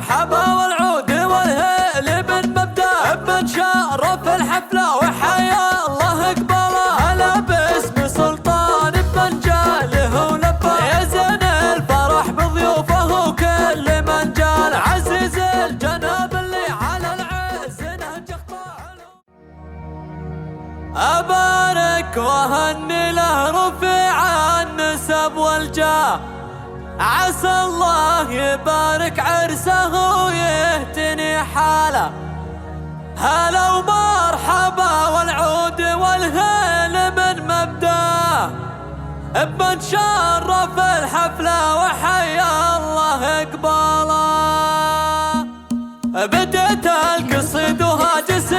مرحبا والعود والهيل بن مبدا بن شرف الحفلة وحيا الله اقبله. هلا باسم سلطان بن جاله ولبى يا زين الفرح بضيوفه وكل من جال. عزيز الجناب اللي على العز نهج اخطاء. أبارك وهني له رفيع النسب والجاه، عسى الله يبارك عرسه ويهتني حاله. هلا ومرحبا والعود والهيل من مبداه بن شرف الحفلة وحيا الله اقباله. بديت القصيد وهاجس